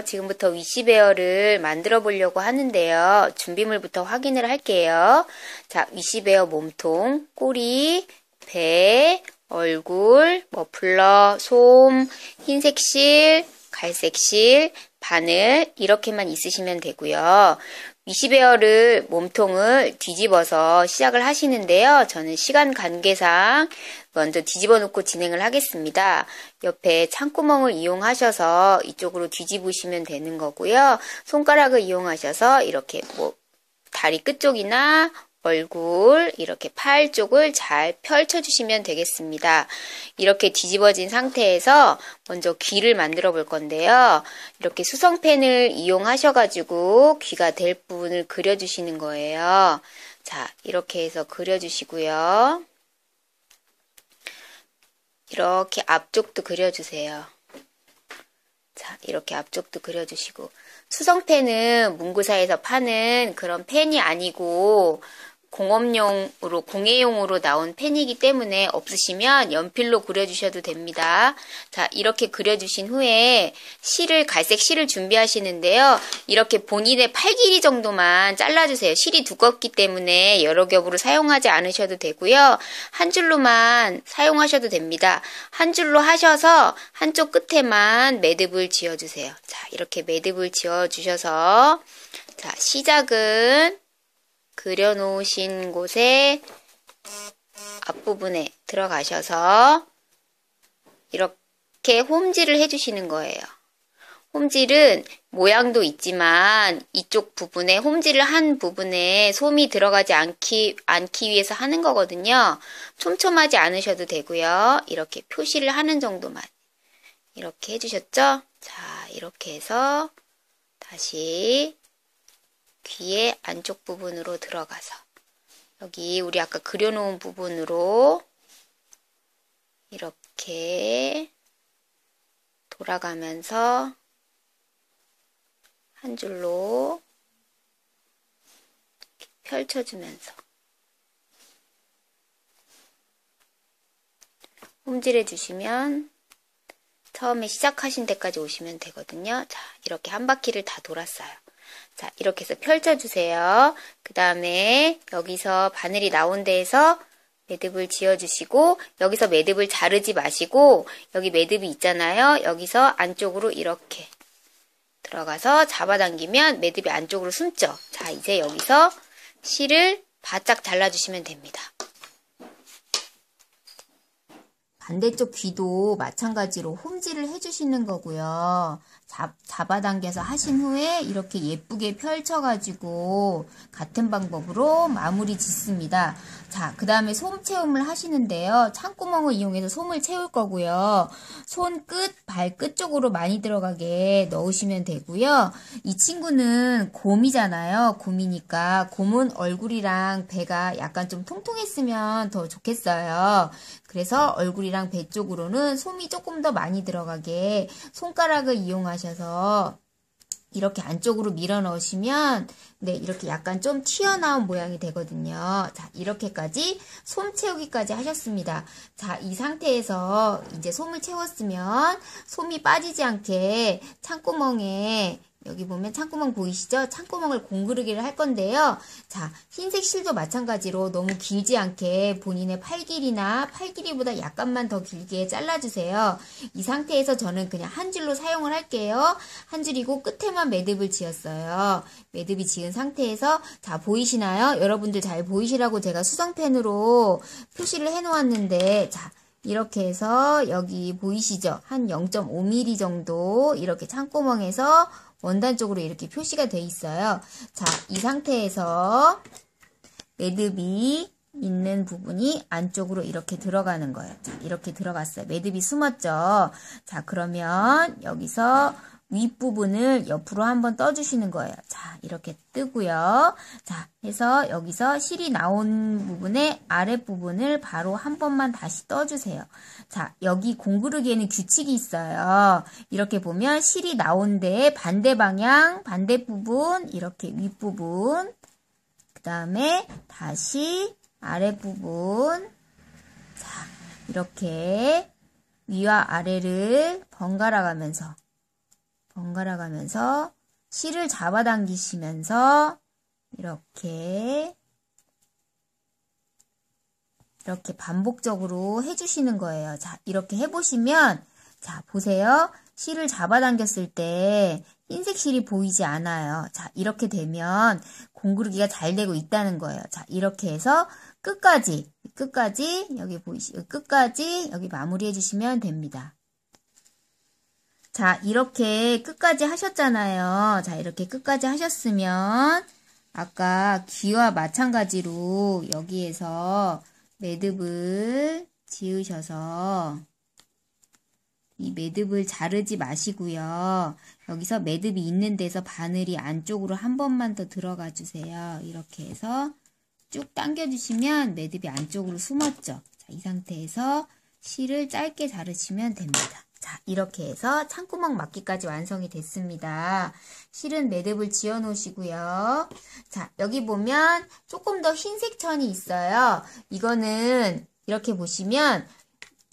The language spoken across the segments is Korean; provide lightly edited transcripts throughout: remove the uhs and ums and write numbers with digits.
지금부터 위시베어를 만들어 보려고 하는데요. 준비물부터 확인을 할게요. 자, 위시베어 몸통, 꼬리, 배, 얼굴, 머플러, 솜, 흰색 실, 갈색 실, 바늘 이렇게만 있으시면 되고요. 위시베어를 몸통을 뒤집어서 시작을 하시는데요. 저는 시간 관계상 먼저 뒤집어 놓고 진행을 하겠습니다. 옆에 창구멍을 이용하셔서 이쪽으로 뒤집으시면 되는 거고요. 손가락을 이용하셔서 이렇게 다리 끝쪽이나 얼굴, 이렇게 팔 쪽을 잘 펼쳐주시면 되겠습니다. 이렇게 뒤집어진 상태에서 먼저 귀를 만들어 볼 건데요. 이렇게 수성펜을 이용하셔가지고 귀가 될 부분을 그려주시는 거예요. 자, 이렇게 해서 그려주시고요. 이렇게 앞쪽도 그려주세요. 자, 이렇게 앞쪽도 그려주시고 수성펜은 문구사에서 파는 그런 펜이 아니고 공예용으로 나온 펜이기 때문에 없으시면 연필로 그려주셔도 됩니다. 자, 이렇게 그려주신 후에 갈색 실을 준비하시는데요. 이렇게 본인의 팔 길이 정도만 잘라주세요. 실이 두껍기 때문에 여러 겹으로 사용하지 않으셔도 되고요. 한 줄로만 사용하셔도 됩니다. 한 줄로 하셔서 한쪽 끝에만 매듭을 지어주세요. 자, 이렇게 매듭을 지어주셔서 자, 시작은 그려놓으신 곳에 앞부분에 들어가셔서 이렇게 홈질을 해주시는 거예요. 홈질은 모양도 있지만 이쪽 부분에 홈질을 한 부분에 솜이 들어가지 않기 위해서 하는 거거든요. 촘촘하지 않으셔도 되고요. 이렇게 표시를 하는 정도만 이렇게 해주셨죠? 자, 이렇게 해서 다시 귀의 안쪽 부분으로 들어가서 여기 우리 아까 그려놓은 부분으로 이렇게 돌아가면서 한 줄로 펼쳐주면서 홈질해 주시면 처음에 시작하신 데까지 오시면 되거든요. 자, 이렇게 한 바퀴를 다 돌았어요. 자, 이렇게 해서 펼쳐주세요. 그 다음에 여기서 바늘이 나온 데에서 매듭을 지어주시고 여기서 매듭을 자르지 마시고 여기 매듭이 있잖아요. 여기서 안쪽으로 이렇게 들어가서 잡아당기면 매듭이 안쪽으로 숨죠. 자, 이제 여기서 실을 바짝 잘라주시면 됩니다. 반대쪽 귀도 마찬가지로 홈질을 해주시는 거고요. 잡아당겨서 하신 후에 이렇게 예쁘게 펼쳐가지고 같은 방법으로 마무리 짓습니다. 자, 그 다음에 솜 채움을 하시는데요. 창구멍을 이용해서 솜을 채울 거고요. 손끝, 발끝 쪽으로 많이 들어가게 넣으시면 되고요. 이 친구는 곰이잖아요. 곰이니까 곰은 얼굴이랑 배가 약간 좀 통통했으면 더 좋겠어요. 그래서 얼굴이랑 배 쪽으로는 솜이 조금 더 많이 들어가게 손가락을 이용하셔서 이렇게 안쪽으로 밀어 넣으시면 네, 이렇게 약간 좀 튀어나온 모양이 되거든요. 자, 이렇게까지 솜 채우기까지 하셨습니다. 자, 이 상태에서 이제 솜을 채웠으면 솜이 빠지지 않게 창구멍에 여기 보면 창구멍 보이시죠? 창구멍을 공그르기를 할 건데요. 자, 흰색 실도 마찬가지로 너무 길지 않게 본인의 팔 길이나 팔 길이보다 약간만 더 길게 잘라주세요. 이 상태에서 저는 그냥 한 줄로 사용을 할게요. 한 줄이고 끝에만 매듭을 지었어요. 매듭이 지은 상태에서 자, 보이시나요? 여러분들 잘 보이시라고 제가 수성펜으로 표시를 해놓았는데 자, 이렇게 해서 여기 보이시죠? 한 0.5mm 정도 이렇게 창구멍에서 원단 쪽으로 이렇게 표시가 돼 있어요. 자, 이 상태에서 매듭이 있는 부분이 안쪽으로 이렇게 들어가는 거예요. 자, 이렇게 들어갔어요. 매듭이 숨었죠. 자, 그러면 여기서 윗부분을 옆으로 한번 떠주시는 거예요. 자, 이렇게 뜨고요. 자, 해서 여기서 실이 나온 부분의 아랫부분을 바로 한 번만 다시 떠주세요. 자, 여기 공구르기에는 규칙이 있어요. 이렇게 보면 실이 나온 데에 반대 방향, 반대 부분, 이렇게 윗부분, 그 다음에 다시 아랫부분, 자, 이렇게 위와 아래를 번갈아 번갈아 가면서 실을 잡아당기시면서 이렇게 반복적으로 해주시는 거예요. 자, 이렇게 해보시면, 자, 보세요. 실을 잡아당겼을 때 흰색 실이 보이지 않아요. 자, 이렇게 되면 공구르기가 잘 되고 있다는 거예요. 자, 이렇게 해서 끝까지, 여기 끝까지 여기 마무리 해주시면 됩니다. 자, 이렇게 끝까지 하셨잖아요. 자, 이렇게 끝까지 하셨으면 아까 귀와 마찬가지로 여기에서 매듭을 지으셔서 이 매듭을 자르지 마시고요. 여기서 매듭이 있는 데서 바늘이 안쪽으로 한 번만 더 들어가 주세요. 이렇게 해서 쭉 당겨주시면 매듭이 안쪽으로 숨었죠. 자, 이 상태에서 실을 짧게 자르시면 됩니다. 자, 이렇게 해서 창구멍 막기까지 완성이 됐습니다. 실은 매듭을 지어 놓으시고요. 자, 여기 보면 조금 더 흰색 천이 있어요. 이거는 이렇게 보시면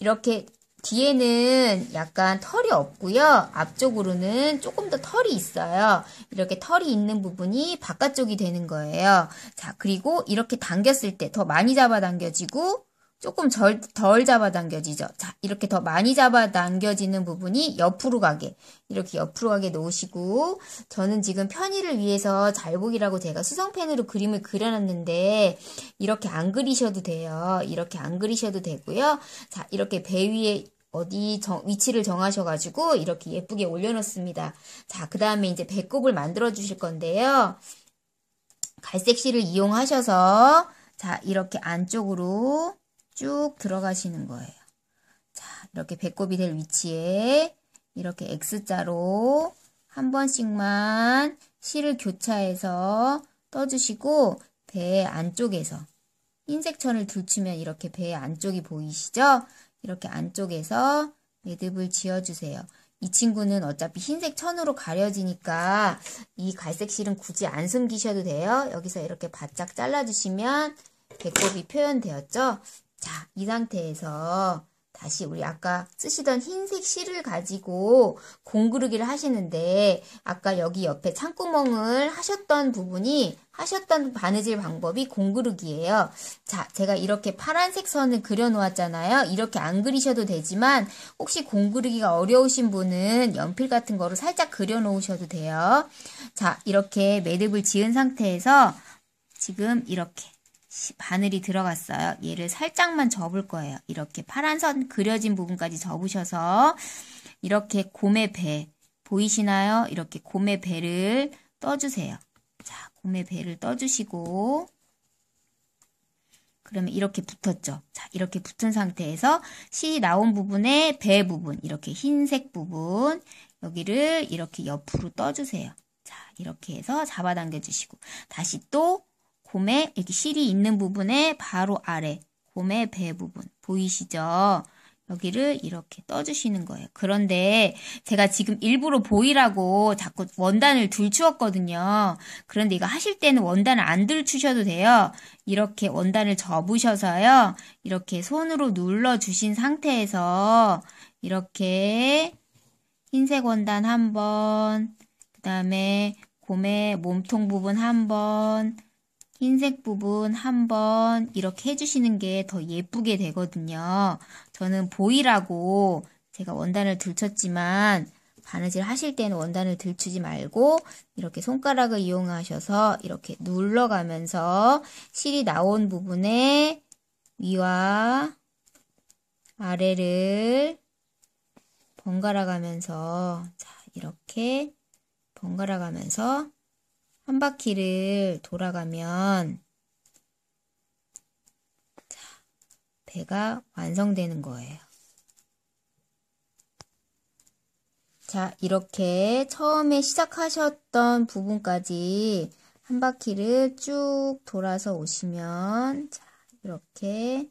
이렇게 뒤에는 약간 털이 없고요. 앞쪽으로는 조금 더 털이 있어요. 이렇게 털이 있는 부분이 바깥쪽이 되는 거예요. 자, 그리고 이렇게 당겼을 때 더 많이 잡아당겨지고 조금 덜 잡아당겨지죠. 자, 이렇게 더 많이 잡아당겨지는 부분이 옆으로 가게, 이렇게 옆으로 가게 놓으시고, 저는 지금 편의를 위해서 잘 보기라고 제가 수성펜으로 그림을 그려놨는데 이렇게 안 그리셔도 돼요. 이렇게 안 그리셔도 되고요. 자, 이렇게 배 위에 위치를 정하셔가지고 이렇게 예쁘게 올려놓습니다. 자, 그 다음에 이제 배꼽을 만들어 주실 건데요. 갈색 실을 이용하셔서 자, 이렇게 안쪽으로 쭉 들어가시는 거예요. 자, 이렇게 배꼽이 될 위치에 이렇게 X자로 한 번씩만 실을 교차해서 떠주시고 배 안쪽에서 흰색 천을 들추면 이렇게 배 안쪽이 보이시죠? 이렇게 안쪽에서 매듭을 지어주세요. 이 친구는 어차피 흰색 천으로 가려지니까 이 갈색 실은 굳이 안 숨기셔도 돼요. 여기서 이렇게 바짝 잘라주시면 배꼽이 표현되었죠? 자, 이 상태에서 다시 우리 아까 쓰시던 흰색 실을 가지고 공구르기를 하시는데 아까 여기 옆에 창구멍을 하셨던 바느질 방법이 공구르기예요. 자, 제가 이렇게 파란색 선을 그려 놓았잖아요. 이렇게 안 그리셔도 되지만 혹시 공구르기가 어려우신 분은 연필 같은 거로 살짝 그려 놓으셔도 돼요. 자, 이렇게 매듭을 지은 상태에서 지금 이렇게 바늘이 들어갔어요. 얘를 살짝만 접을 거예요. 이렇게 파란 선 그려진 부분까지 접으셔서 이렇게 곰의 배 보이시나요? 이렇게 곰의 배를 떠주세요. 자, 곰의 배를 떠주시고 그러면 이렇게 붙었죠. 자, 이렇게 붙은 상태에서 실이 나온 부분에 배 부분, 이렇게 흰색 부분 여기를 이렇게 옆으로 떠주세요. 자, 이렇게 해서 잡아당겨 주시고 다시 또 곰의 여기 실이 있는 부분에 바로 아래 곰의 배 부분 보이시죠? 여기를 이렇게 떠주시는 거예요. 그런데 제가 지금 일부러 보이라고 자꾸 원단을 들추었거든요. 그런데 이거 하실 때는 원단을 안 들추셔도 돼요. 이렇게 원단을 접으셔서요. 이렇게 손으로 눌러주신 상태에서 이렇게 흰색 원단 한 번, 그 다음에 곰의 몸통 부분 한 번, 흰색 부분 한 번 이렇게 해주시는 게 더 예쁘게 되거든요. 저는 보이라고 제가 원단을 들쳤지만 바느질 하실 때는 원단을 들추지 말고 이렇게 손가락을 이용하셔서 이렇게 눌러가면서 실이 나온 부분에 위와 아래를 번갈아 가면서 자, 이렇게 번갈아 가면서 한 바퀴를 돌아가면 자, 배가 완성되는 거예요. 자, 이렇게 처음에 시작하셨던 부분까지 한 바퀴를 쭉 돌아서 오시면 자, 이렇게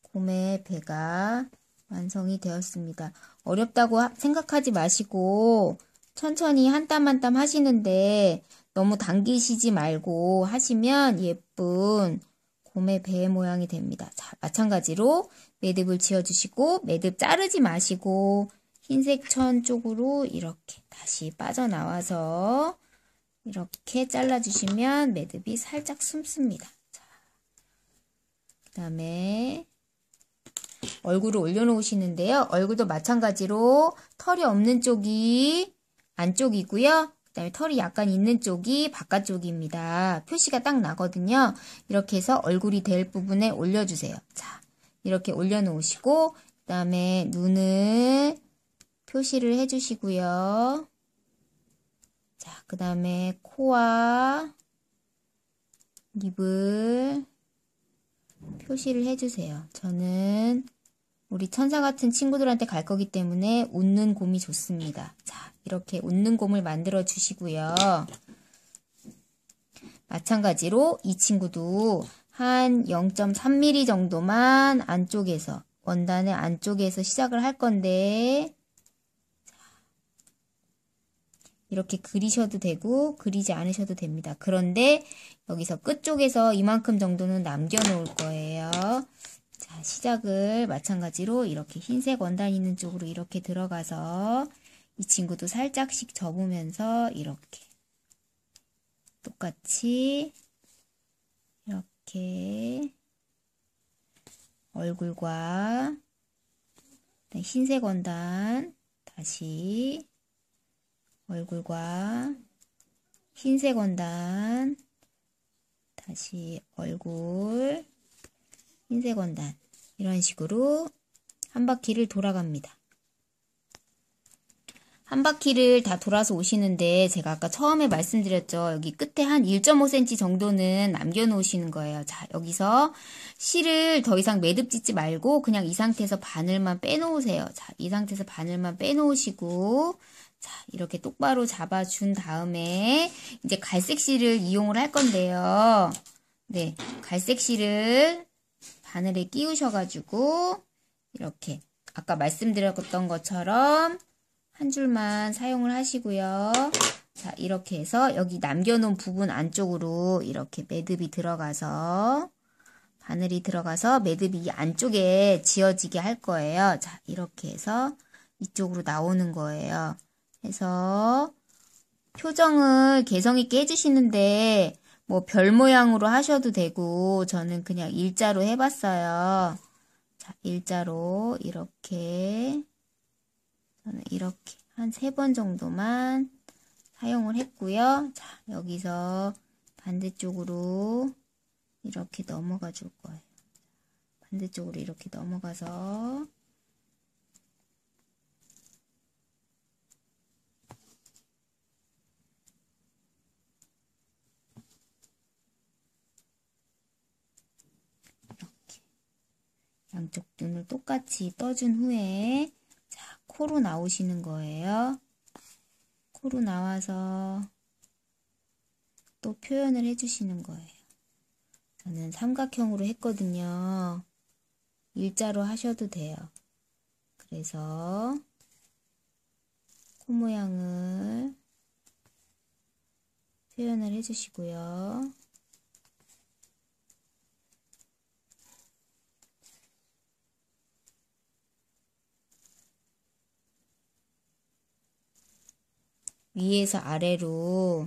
곰의 배가 완성이 되었습니다. 어렵다고 생각하지 마시고 천천히 한 땀 한 땀 하시는데 너무 당기시지 말고 하시면 예쁜 곰의 배 모양이 됩니다. 자, 마찬가지로 매듭을 지어주시고 매듭 자르지 마시고 흰색 천 쪽으로 이렇게 다시 빠져나와서 이렇게 잘라주시면 매듭이 살짝 숨습니다. 그 다음에 얼굴을 올려놓으시는데요. 얼굴도 마찬가지로 털이 없는 쪽이 안쪽이고요. 그 다음에 털이 약간 있는 쪽이 바깥쪽입니다. 표시가 딱 나거든요. 이렇게 해서 얼굴이 될 부분에 올려주세요. 자, 이렇게 올려놓으시고 그 다음에 눈을 표시를 해주시고요. 자, 그 다음에 코와 입을 표시를 해주세요. 저는 우리 천사 같은 친구들한테 갈 거기 때문에 웃는 곰이 좋습니다. 자, 이렇게 웃는 곰을 만들어 주시고요. 마찬가지로 이 친구도 한 0.3mm 정도만 안쪽에서, 원단의 안쪽에서 시작을 할 건데, 이렇게 그리셔도 되고 그리지 않으셔도 됩니다. 그런데 여기서 끝쪽에서 이만큼 정도는 남겨놓을 거예요. 자, 시작을 마찬가지로 이렇게 흰색 원단 있는 쪽으로 이렇게 들어가서 이 친구도 살짝씩 접으면서 이렇게 똑같이 이렇게 얼굴과 흰색 원단 다시 얼굴과 흰색 원단 다시 얼굴 흰색 원단 이런 식으로 한 바퀴를 돌아갑니다. 한 바퀴를 다 돌아서 오시는데 제가 아까 처음에 말씀드렸죠. 여기 끝에 한 1.5cm 정도는 남겨놓으시는 거예요. 자, 여기서 실을 더 이상 매듭 짓지 말고 그냥 이 상태에서 바늘만 빼놓으세요. 자, 이 상태에서 바늘만 빼놓으시고 자, 이렇게 똑바로 잡아준 다음에 이제 갈색 실을 이용을 할 건데요. 네, 갈색 실을 바늘에 끼우셔가지고 이렇게 아까 말씀드렸던 것처럼 한 줄만 사용을 하시고요. 자, 이렇게 해서 여기 남겨놓은 부분 안쪽으로 이렇게 매듭이 들어가서 바늘이 들어가서 매듭이 이 안쪽에 지어지게 할 거예요. 자, 이렇게 해서 이쪽으로 나오는 거예요. 해서 표정을 개성 있게 해주시는데 뭐 별 모양으로 하셔도 되고 저는 그냥 일자로 해봤어요. 자, 일자로 이렇게 저는 이렇게 한 3번 정도만 사용을 했고요. 자, 여기서 반대쪽으로 이렇게 넘어가 줄 거예요. 반대쪽으로 이렇게 넘어가서 양쪽 눈을 똑같이 떠준 후에 자, 코로 나오시는 거예요. 코로 나와서 또 표현을 해주시는 거예요. 저는 삼각형으로 했거든요. 일자로 하셔도 돼요. 그래서 코 모양을 표현을 해주시고요. 위에서 아래로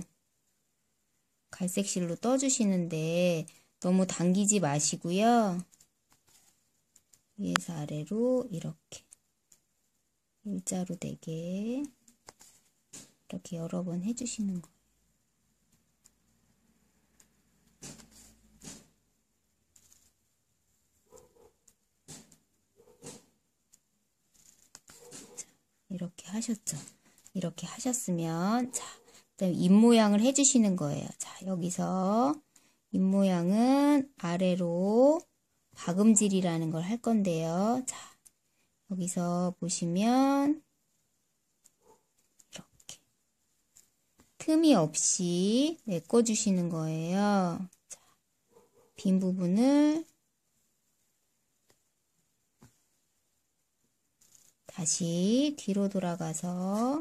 갈색 실로 떠주시는데 너무 당기지 마시고요. 위에서 아래로 이렇게 일자로 되게 이렇게 여러 번 해주시는 거예요. 자, 이렇게 하셨죠? 이렇게 하셨으면 자, 그다음에 입 모양을 해주시는 거예요. 자, 여기서 입 모양은 아래로 박음질이라는 걸 할 건데요. 자, 여기서 보시면 이렇게 틈이 없이 메꿔주시는 거예요. 자, 빈 부분을 다시 뒤로 돌아가서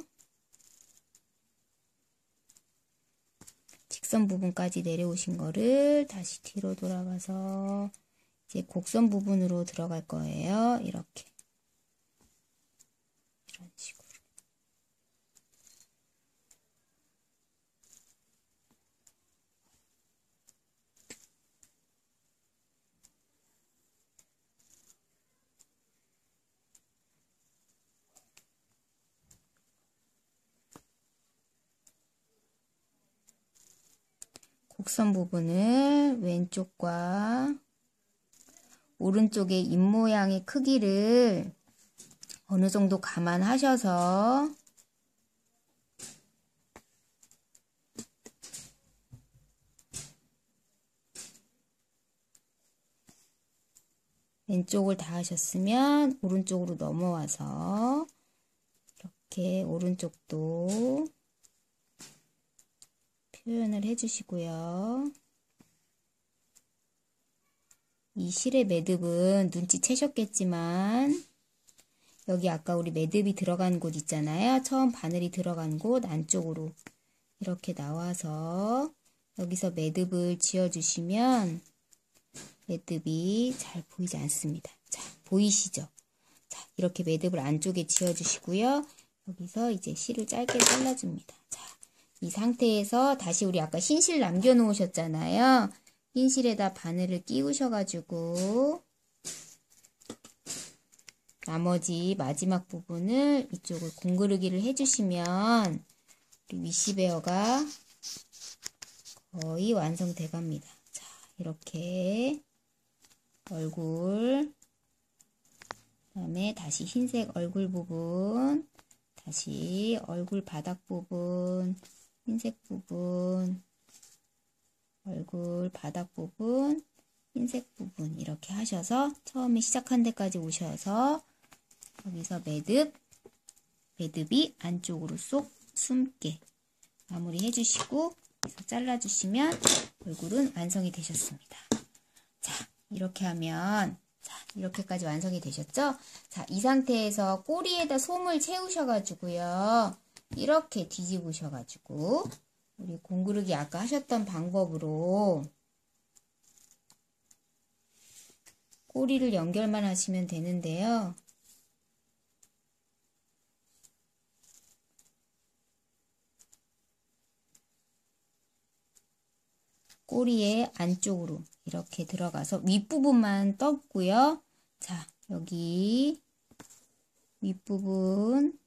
직선 부분까지 내려오신 거를 다시 뒤로 돌아가서 이제 곡선 부분으로 들어갈 거예요. 이렇게 이런 식으로 곡선 부분을 왼쪽과 오른쪽의 입 모양의 크기를 어느 정도 감안하셔서 왼쪽을 다 하셨으면 오른쪽으로 넘어와서 이렇게 오른쪽도 표현을 해주시고요. 이 실의 매듭은 눈치채셨겠지만 여기 아까 우리 매듭이 들어간 곳 있잖아요. 처음 바늘이 들어간 곳 안쪽으로 이렇게 나와서 여기서 매듭을 지어주시면 매듭이 잘 보이지 않습니다. 자, 보이시죠? 자, 이렇게 매듭을 안쪽에 지어주시고요. 여기서 이제 실을 짧게 잘라줍니다. 자, 이 상태에서 다시 우리 아까 흰 실 남겨놓으셨잖아요. 흰 실에다 바늘을 끼우셔가지고 나머지 마지막 부분을 이쪽을 공그르기를 해주시면 우리 위시베어가 거의 완성돼 갑니다. 자, 이렇게 얼굴, 그다음에 다시 흰색 얼굴 부분, 다시 얼굴 바닥 부분, 흰색 부분, 얼굴 바닥 부분, 흰색 부분 이렇게 하셔서 처음에 시작한 데까지 오셔서 여기서 매듭이 안쪽으로 쏙 숨게 마무리 해주시고 여기서 잘라주시면 얼굴은 완성이 되셨습니다. 자, 이렇게 하면 자, 이렇게까지 완성이 되셨죠? 자, 이 상태에서 꼬리에다 솜을 채우셔가지고요. 이렇게 뒤집으셔가지고 우리 공구르기 아까 하셨던 방법으로 꼬리를 연결만 하시면 되는데요. 꼬리의 안쪽으로 이렇게 들어가서 윗부분만 떴고요. 자, 여기 윗부분,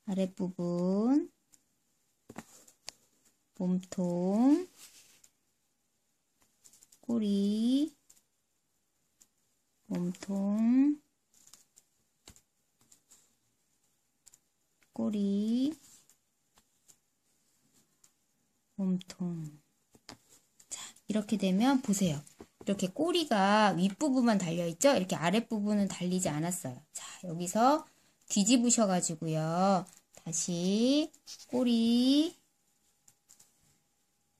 아랫부분, 몸통, 꼬리, 몸통, 꼬리, 몸통. 이렇게 되면 보세요. 이렇게 꼬리가 윗부분만 달려있죠? 이렇게 아랫부분은 달리지 않았어요. 자, 여기서 뒤집으셔가지고요. 다시 꼬리,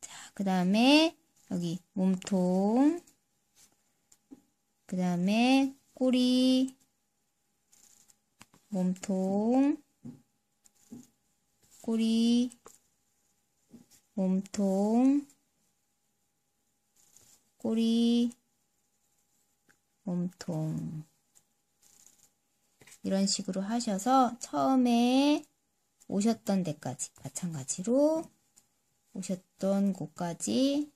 자, 그 다음에 여기 몸통, 그 다음에 꼬리, 몸통, 꼬리, 몸통, 꼬리, 몸통 이런 식으로 하셔서 처음에 오셨던 데까지 마찬가지로 오셨던 곳까지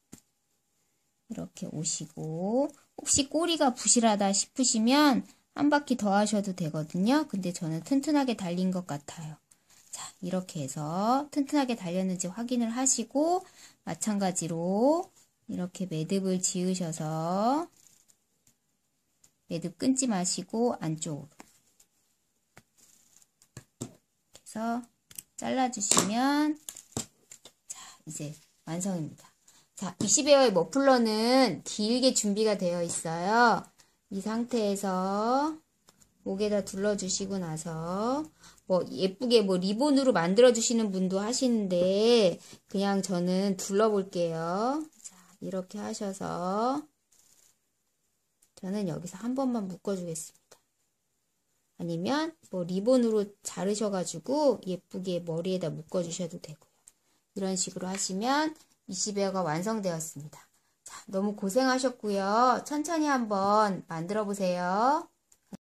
이렇게 오시고 혹시 꼬리가 부실하다 싶으시면 한 바퀴 더 하셔도 되거든요. 근데 저는 튼튼하게 달린 것 같아요. 자, 이렇게 해서 튼튼하게 달렸는지 확인을 하시고 마찬가지로 이렇게 매듭을 지으셔서 매듭 끊지 마시고 안쪽으로 해서 잘라주시면 자, 이제 완성입니다. 자, 위시베어의 머플러는 길게 준비가 되어 있어요. 이 상태에서 목에다 둘러주시고 나서 뭐 예쁘게 뭐 리본으로 만들어 주시는 분도 하시는데 그냥 저는 둘러볼게요. 자, 이렇게 하셔서 저는 여기서 한 번만 묶어주겠습니다. 아니면 뭐 리본으로 자르셔가지고 예쁘게 머리에다 묶어주셔도 되고요. 이런 식으로 하시면 위시베어가 완성되었습니다. 자, 너무 고생하셨고요. 천천히 한번 만들어 보세요.